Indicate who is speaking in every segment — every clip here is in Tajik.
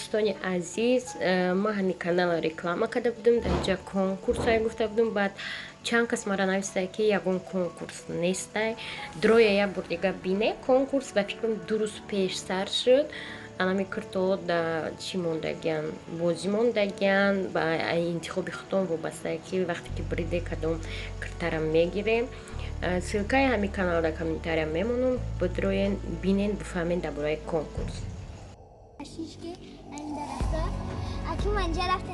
Speaker 1: دوستان عزیز ما همین کانال реклама کرده بودم در اینجا کنکورس های گفته بودم بعد چند کس مرا نوشته که یگون کنکورس نیسته دروی یا بردیگه بینه کنکورس و فکرم دو روز پیش سر شد انا میکرتو دا چی موندگن بازی موندگن و انتخابی خودم وابسته که وقتی که بریده کدوم کرترم میگیریم ссылкай همین کانال در کامنتاریا میمونم بدروین بینین بفهمین درباره کنکورس
Speaker 2: که این درخته اگه من جا رفتم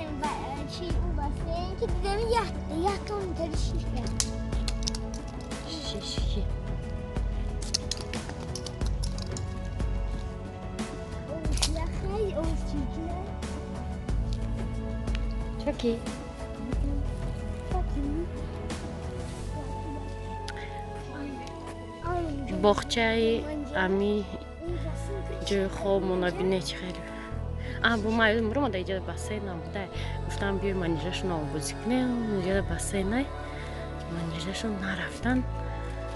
Speaker 2: چی او بسته که دیدم یه تا اینطوری شیش کرد
Speaker 1: شیشکی
Speaker 2: اوش یخی اوش چیکه
Speaker 1: چکی باغچه امی جای خواب منابینه چی خیلی با ما یادم رو ما در اینجا بسیار نبوده گفتم بیای منیجهشون آبازی کنیم اینجا بسیار نه منیجهشون نرفتن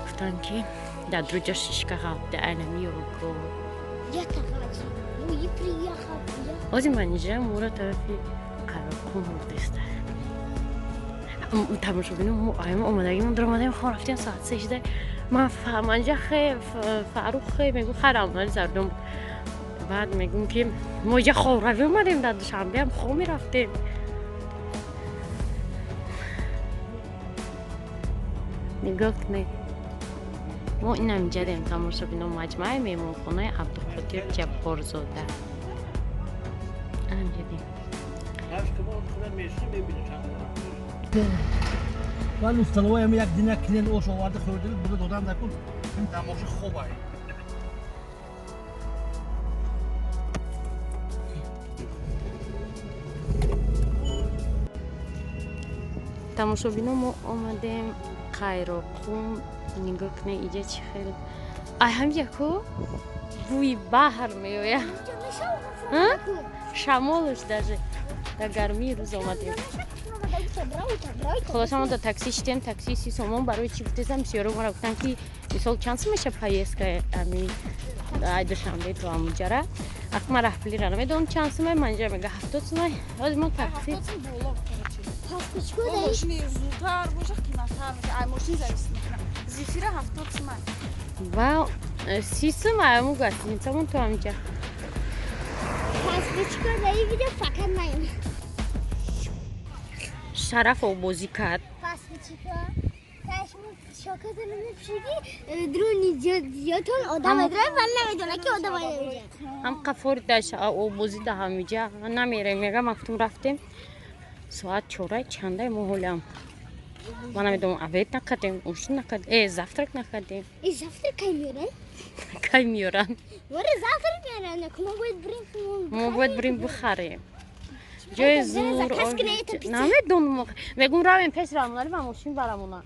Speaker 1: گفتن که در دروجه شیشکه خوابده اینمی و گو
Speaker 2: یا تقاطی مویی پریا خوابده
Speaker 1: آزی منیجه مورا طرفی قراقون مردسته تماشا بینیم اومدگیمون در اومدیم خواه رفتیم ساعت 3 من منجه خیلی فاروق خیلی میگو خیلی آمدنی زردم بود بعد میگم که ما یه خواه روی اومدیم در دوشنبه هم خواه میرفتیم نگاه کنید ما این هم اینجا دیم تماشا بینم مجمعه میمون خونه عبدالقادر جبارزاده هم اینجا دیم
Speaker 3: من استلوای هم یک دینه کنین اوش آورده خورده بود دادم نکن این تماشا خوبه
Speaker 1: تماشا بینم ما آمدیم کایرکوم نگاه کنه اینجا چی خیلی هم یکو بوی بحر میوه شمالش در گرمی روز آمدیم خلاص ما در تاکسی شدیم تاکسی 30 تومان برای چی بودیم سیارو ما گفتن که مثال چند میشه پاییز که امی دوشنبه تو همونجا را اما رحبلی را نمیدونم چند سمه منجا میگه 70 سمه از ما تاکسی
Speaker 4: ماشین زودتر باشه قیمت‌تر میشه ماشین زیفیر 70 تومن
Speaker 1: و 30 سمه همون گفتیم تو همونجا
Speaker 2: پس چیکار داری ویدیو فقط نیم
Speaker 1: شرف و بازی کرد
Speaker 2: پس چیکار شاکت نمی‌شی درونی زیادتون آدم داره و نمیدونه که آدم نمی‌شه
Speaker 1: هم قفور داشت او بازی ده همینجا نمیره میگه مفتون رفتیم ساعت 4 چنده محولم ما نمیدونم اوید نکردیم اوش نکردیم زفترک نکردیم
Speaker 2: زفتر کی میارن؟
Speaker 1: کی میارن؟
Speaker 2: وره زفتر میارن که
Speaker 1: ما باید بریم بخریم جای زور نمیدونم میگم رویم پیش راموناری و ماشین برامونا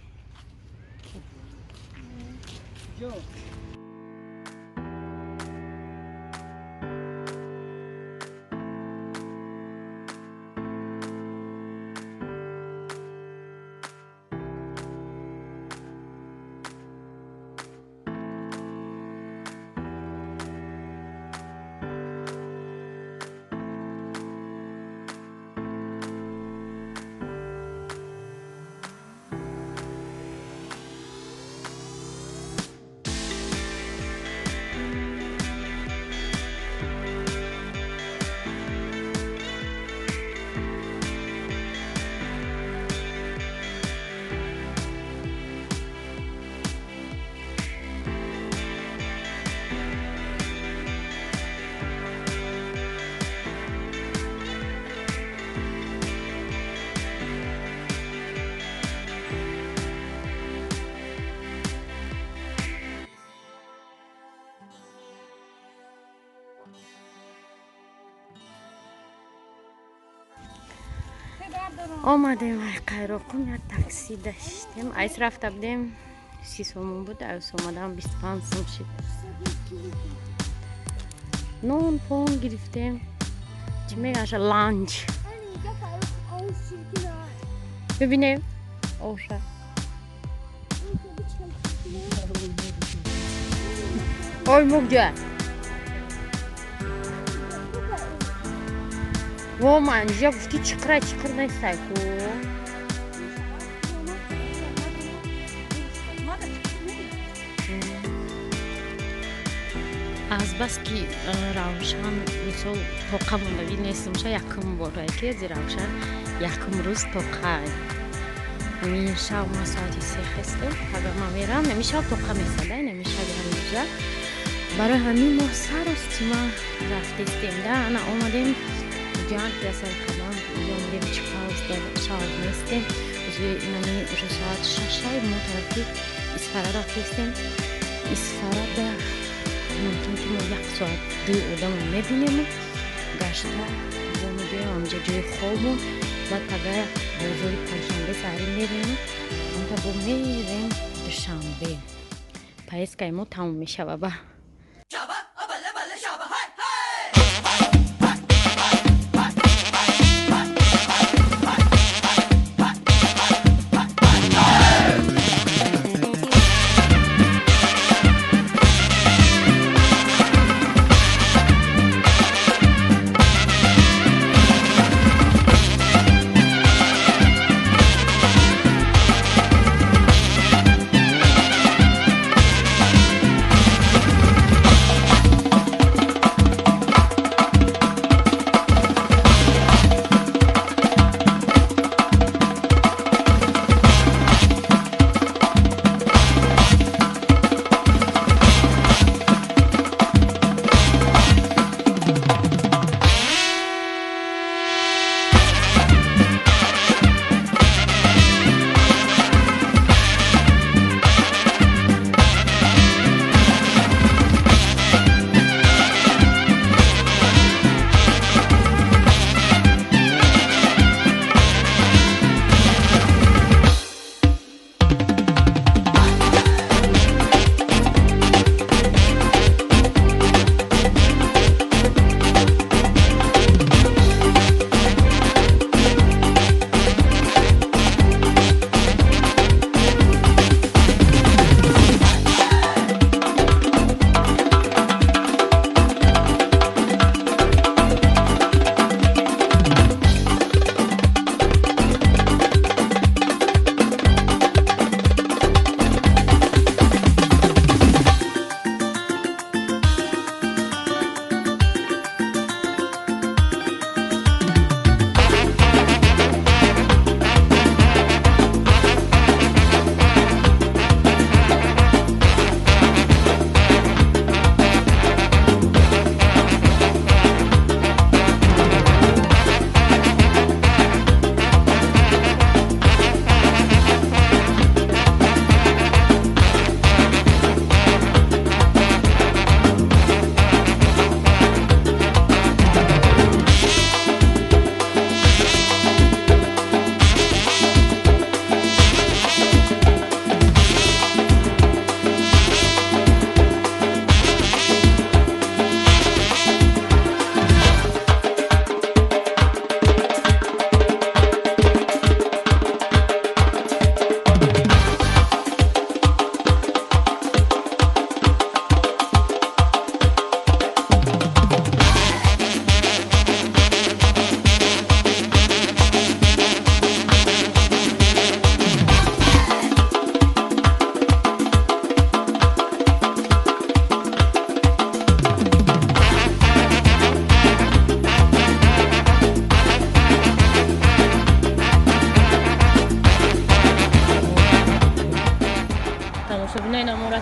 Speaker 1: آمدیم کایرکوم یا تاکسی داشتیم ایس رفته بودیم 30 تومن بود ایس اومدم 25 تومن شد نون پون گرفتیم چی میگن لانچ ببینیم اوشا اوی مگه وا من اینجا گفتی چیکار نیستی کو از بس که روشن مثل توقع مولوی نیستم شا یکم باره که زی روشن یکم روز توقع میشه ما ساعتی 3 خستم اگر ما میرم نمیشه توقع میسده نمیشه برم اینجا برای همین ما سر استیما رفتیم ده انا اومدیم جان پیاسر کلام اومدیم چکار شاید نیستیم اینمی رو ساعت 6 ما طرفی اسفاره رفتیم اسفاره ده ممکن که ما 1 ساعت دو آدم میبینیم گشته بومدیم آنجا جای خوبم بعد اگر روزی پنجشنبه سری میریم اونجا بو میریم دوشنبه پس که ما تموم میشه بابا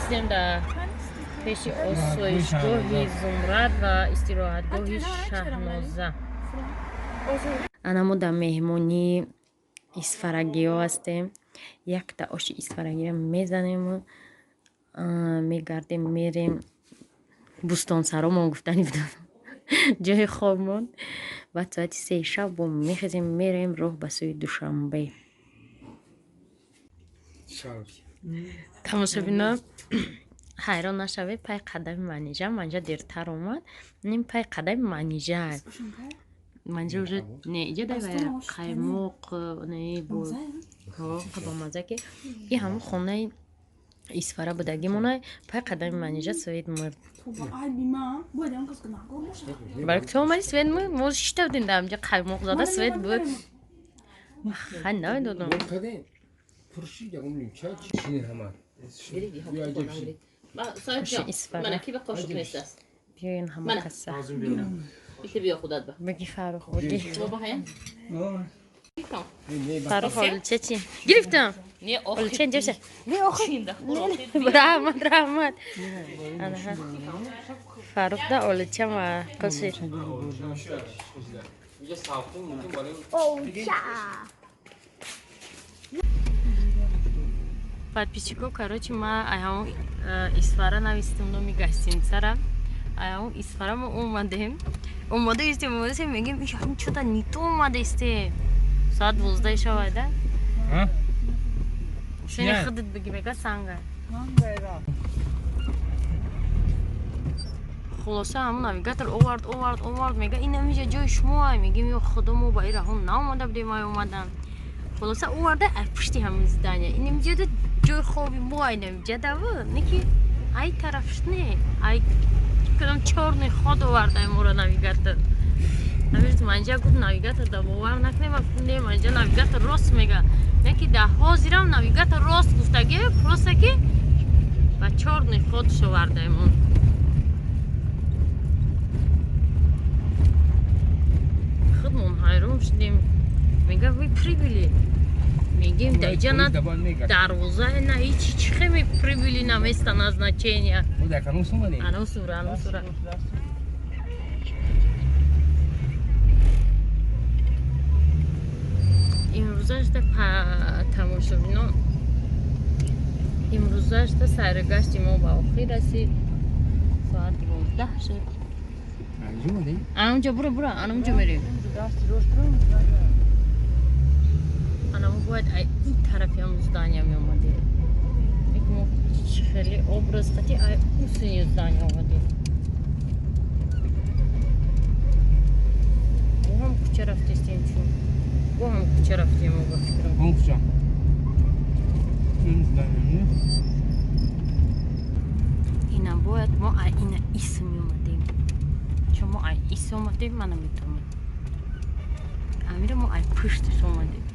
Speaker 1: رسیدیم در پیش آسایشگاه زمرد و استراحتگاه شهنازه. ما در مهمانی اسفرگی ها هستیم. یک تا آش اسفرگی میزنیم و میگردیم میریم بوستان سرامون گفتنی بدن جای خوابمون و ساعت 3 شب میخزیم میریم راه به سوی دوشنبه. تماشا بینا حیران نشوه پای قدم منیجر منجا دیرتر اومد نیم پای قدم منیجر منجا وجود نه ایجا داره قیموق نه با مزه که این همون خونه исфара будагимонай пай қадами манижа свет мурд
Speaker 4: ай бима бояд ям кас нагор боша
Speaker 1: балки то омади свет мурд мо шишта будем дар инҷа қаймоқ зада свет буд хан навидодам بیاین همه کسا بگی فاروق بگی فاروق اولچه چی؟ گرفتم اولچه اینجا بشه رحمت فاروق دا اولچه ما کسی подписчиков, короче, мы аям исфара навистим номи гостиницара. Аям исфара мы умаде истем, мегим ям чуда не то умаде истем. Саат 12 шавад, да? Шени хидит беги мега санга. خلاصه همون ناویگاتر اوورد میگه این نمیشه جای شما میگیم یا خدا ما با این راهون ناماده بودیم ما اومدن خلاصه اوورده پشتی همون زدانیه این نمیشه جای خوابی ما این نمیشه دو نکی ای طرفش نه ای کدام چارنی خود اوورده ما را ناویگاتر نمیشه منجا گفت ناویگاتر دا باور نکنه و کنه منجا ناویگاتر راست میگه نکی ده حاضرم ناویگاتر راست گفتگی خلاصه که و چارنی خودش اوورده من خودمون حیران شدیم میگه وی پریبیلی میگیم دیجا نه دروازه نه هیچی چخه می پریبیلی نمیسته назначение انا سوره امروزش ده تماشابینا امروزش ده سرگشت ما به آخر رسید ساعت 12 شد اونجا برو اونجا بریم انا باید این طرفی هم زدانیا می اومدیم ما خیلی образ خطی اون زدانیا اومدیم او هم کچه رفتیم چون او هم کچه رفتیم و بفکرم
Speaker 3: اون کچه این زدانیا
Speaker 1: اینا باید ما این اسم می اومدیم چون ما ای اومدیم منو میتونم امیر ما ای پشتش اومدیم